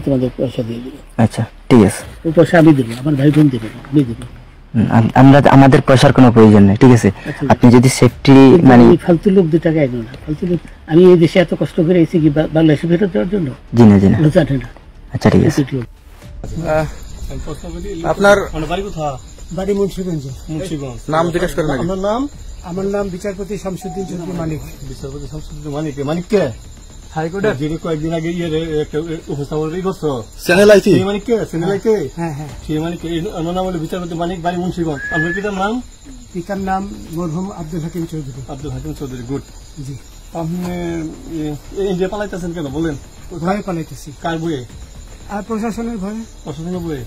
তোমাদের পয়সা দিয়ে দেবো। আচ্ছা ঠিক আছে, ওই পয়সা আমি দেবো, আমার ভাই বোন দেবে না, আমি দেবো। আমরা আমাদের পয়সার কোনো প্রয়োজন নেই, ঠিক আছে? আপনি যদি সেফটি মানে ফালতু লোক 2 টাকা এনো না, ফালতু লোক। আমি এই দেশে এত কষ্ট করে এসেছি কি বাংলাদেশে ফেরত দেওয়ার জন্য? জি না জি না। জানে না। আচ্ছা ঠিক আছে। আপনার বাড়ি কোথায়? বাড়ি মুন্সিগঞ্জে। মুন্সিগঞ্জ। নাম জিজ্ঞেস করেন আগে। আমার নাম বিচারপতি শামসুদ্দিন চৌধুরী মানিক। বিচারপতি শামসুদ্দিন মানিক। মানিক কে? হাইকোর্টের যিনি কয়েকদিন আগে একটা উপস্থাপন করছো চ্যানেল আইছি। সেই মানিক কে? চ্যানেল আইতে? হ্যাঁ হ্যাঁ। সেই মানিক আমার নাম হলো বিচারপতি মানিক, বাড়ি মুন্সিগঞ্জ। আপনার পিতার নাম? পিতার নাম মরহুম আব্দুল হাকিম চৌধুরী। আব্দুল হাকিম চৌধুরী, গুড। জি। আপনি ইন্ডিয়া পালাইতেছেন কেন বলেন? ভয়ে পালাইতেছি। কার ভয়ে? আর প্রশাসনের ভয়ে। প্রশাসনের ভয়ে?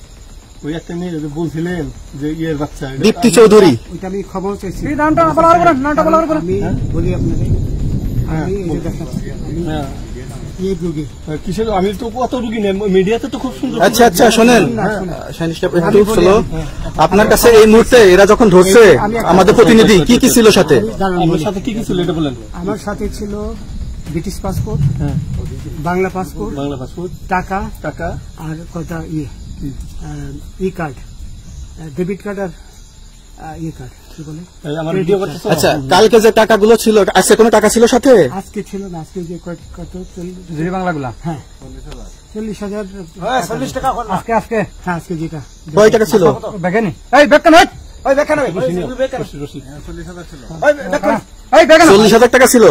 ওই একটা মেয়ে বলছিলেন যে ইয়ের বাচ্চা দীপ্তি চৌধুরী, ওইটা আমি খবর চাইছি। নামটা বলার পরে আমি বলি আপনাকে, আমি এই যে দেখাচ্ছি এই রোগী কিসের, আমি তো কত রোগী নেই মিডিয়াতে তো খুব সুন্দর। আচ্ছা আচ্ছা শোনেন, আপনার কাছে এই মুহূর্তে এরা যখন ধরছে আমাদের প্রতিনিধি কি কি ছিল সাথে? আমার সাথে কি কি ছিল এটা বলেন। আমার সাথে ছিল ব্রিটিশ পাসপোর্ট, বাংলা পাসপোর্ট, টাকা আর কটা ই কার্ড, ডেবিট কার্ড আর ই কার্ড কি বলে। আচ্ছা, কালকে যে টাকাগুলো ছিল, আজকে কোনো টাকা ছিল সাথে? আজকে ছিল না, আজকে যে কত 40 বাংলাগুলা, হ্যাঁ 40,000 40 টাকা আজকে হ্যাঁ আজকে যেটা কয় টাকা ছিল? দেখেনি এই বেকন হয় ওই বেকন হবে 40,000 টাকা ছিল।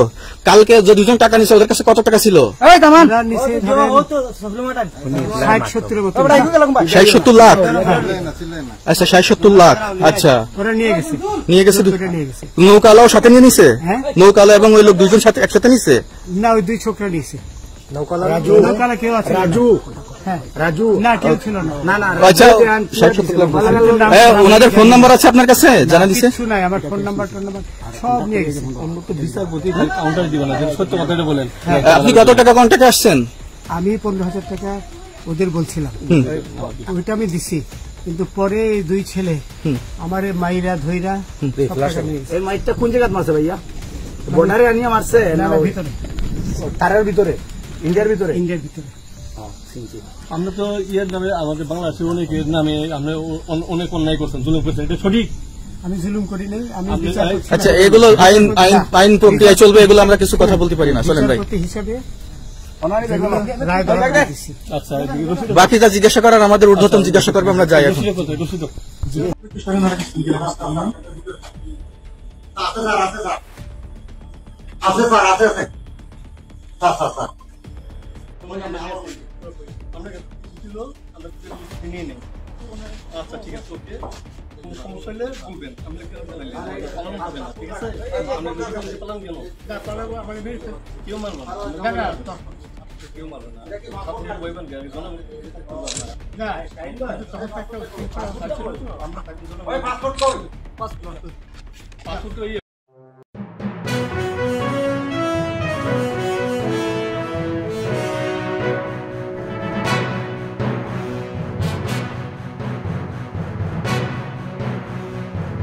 কালকে যে দুজন টাকা নিছে ওদের কাছে কত টাকা ছিল? 60-70 লাখ। আচ্ছা 60-70 লাখ। আচ্ছা নিয়ে গেছে। নৌকালাও সাথে নিয়ে নিছে? নৌকালা এবং ওই লোক দুজন সাথে একসাথে নিছে? না, ওই 2 ছোকরা নিছে। নৌকালা কেউ আছে? রাজু না, কেউ ছিল না। আচ্ছা 60-70 লাখ। ওনাদের ফোন নাম্বার আছে আপনার কাছে? জানা দিছে? কিছু নাই, আমার ফোন নাম্বার সব নিয়ে গেছে। বিচারপতি কাউন্টার দিবেন না, সত্য কথাটা বলেন। আপনি কত টাকা কন্ট্যাক্টে আসছেন? আমি 15,000 টাকা ওদের বলছিলাম, ওইটা আমি দিছি। কিন্তু পরে এই 2 ছেলে আমার মাইরা ধইরা এই মাইরটা কোন জায়গায় মারছে ভাইয়া? বর্ডারে আনিয়ে মারছে না ভিতরে? তারের ভিতরে, ইন্ডিয়ার ভিতরে? ইন্ডিয়ার ভিতরে। আমরা তো ইয়ের নামে, আমাদের বাংলাদেশের অনেকের নামে আপনি অনেক অন্যায় করছেন, জুলুম করছেন, এটা সঠিক? আমি জুলুম করি নাই। আমি আচ্ছা, এগুলো আইন প্রক্রিয়ায় চলবে, এগুলো আমরা কিছু কথা বলতে পারি না। চলেন ভাই, হিসাবে বাকি যা জিজ্ঞাসা করার আমাদের ঊর্ধ্বতন জিজ্ঞাসা করবো, আমরা যাই এখন। আচ্ছা ঠিক আছে, ওকে। কোনো সমস্যা হলে বলবেন, আমরা পালন হবে না, ঠিক আছে? পালন গেল কেউ মারবো না, কেউ মারবে না, বইবেন আমরা